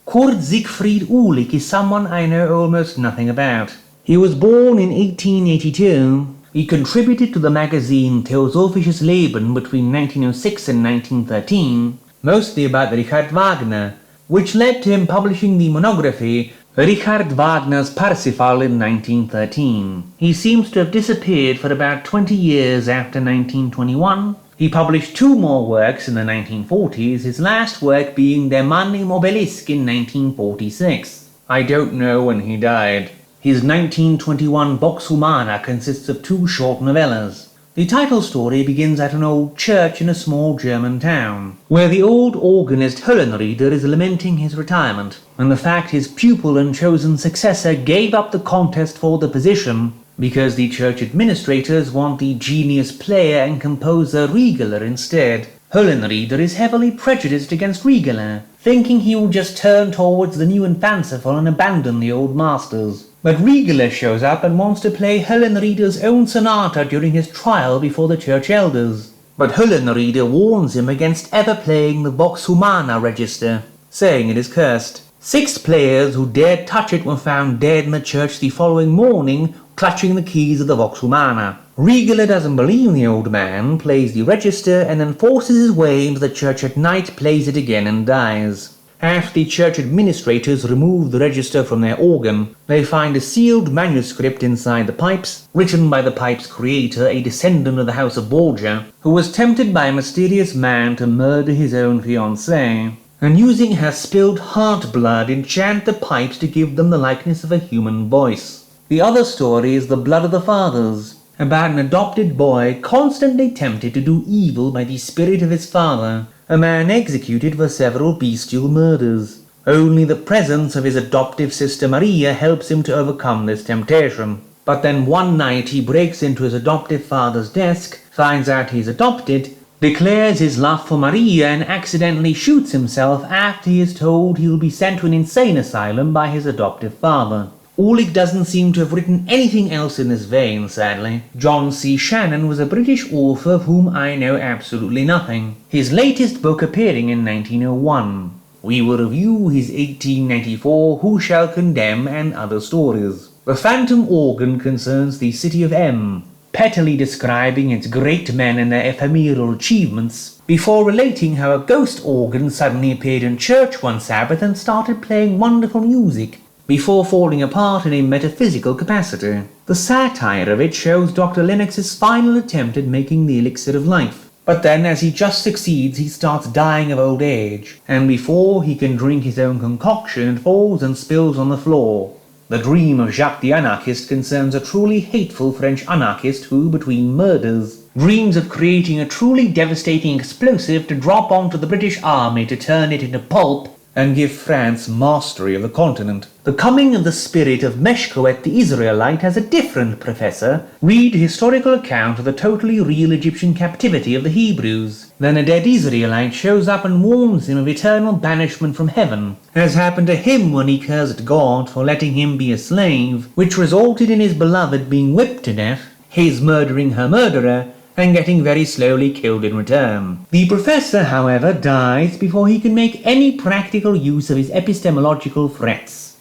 Kurt Siegrfied Uhlig is someone I know almost nothing about. He was born in 1882. He contributed to the magazine Theosophisches Leben between 1906 and 1913, mostly about Richard Wagner, which led to him publishing the monography Richard Wagner's Parsifal in 1913. He seems to have disappeared for about 20 years after 1921. He published 2 more works in the 1940s, his last work being Der Mann im Obelisk in 1946. I don't know when he died. His 1921 Vox Humana consists of 2 short novellas. The title story begins at an old church in a small German town, where the old organist Höllenrieder is lamenting his retirement, and the fact his pupil and chosen successor gave up the contest for the position because the church administrators want the genius player and composer Riegeler instead. Höllenrieder is heavily prejudiced against Riegeler, thinking he will just turn towards the new and fanciful and abandon the old masters. But Riegeler shows up and wants to play Höllenrieder's own sonata during his trial before the church elders. But Höllenrieder warns him against ever playing the Vox Humana register, saying it is cursed. 6 players who dared touch it were found dead in the church the following morning, clutching the keys of the Vox Humana. Riegeler doesn't believe the old man, plays the register, and then forces his way into the church at night, plays it again and dies. After the church administrators remove the register from their organ, they find a sealed manuscript inside the pipes, written by the pipe's creator, a descendant of the House of Borgia, who was tempted by a mysterious man to murder his own fiancée, and using her spilled heart blood enchant the pipes to give them the likeness of a human voice. The other story is The Blood of the Fathers, about an adopted boy constantly tempted to do evil by the spirit of his father, a man executed for several bestial murders. Only the presence of his adoptive sister Maria helps him to overcome this temptation. But then one night he breaks into his adoptive father's desk, finds out he's adopted, declares his love for Maria, and accidentally shoots himself after he is told he will be sent to an insane asylum by his adoptive father. Uhlig doesn't seem to have written anything else in this vein, sadly. John C. Shannon was a British author of whom I know absolutely nothing, his latest book appearing in 1901. We will review his 1894 Who Shall Condemn and other stories. The Phantom Organ concerns the city of M, pettily describing its great men and their ephemeral achievements, before relating how a ghost organ suddenly appeared in church one Sabbath and started playing wonderful music, before falling apart in a metaphysical capacity. The satire of it shows Dr. Lennox's final attempt at making the elixir of life. But then, as he just succeeds, he starts dying of old age, and before he can drink his own concoction, it falls and spills on the floor. The dream of Jacques the anarchist concerns a truly hateful French anarchist who, between murders, dreams of creating a truly devastating explosive to drop onto the British army to turn it into pulp and give France mastery of the continent. The coming of the spirit of Meshkoet the Israelite has a different professor read a historical account of the totally real Egyptian captivity of the Hebrews. Then a dead Israelite shows up and warns him of eternal banishment from heaven, as happened to him when he cursed God for letting him be a slave, which resulted in his beloved being whipped to death, his murdering her murderer, and getting very slowly killed in return. The professor, however, dies before he can make any practical use of his epistemological threats.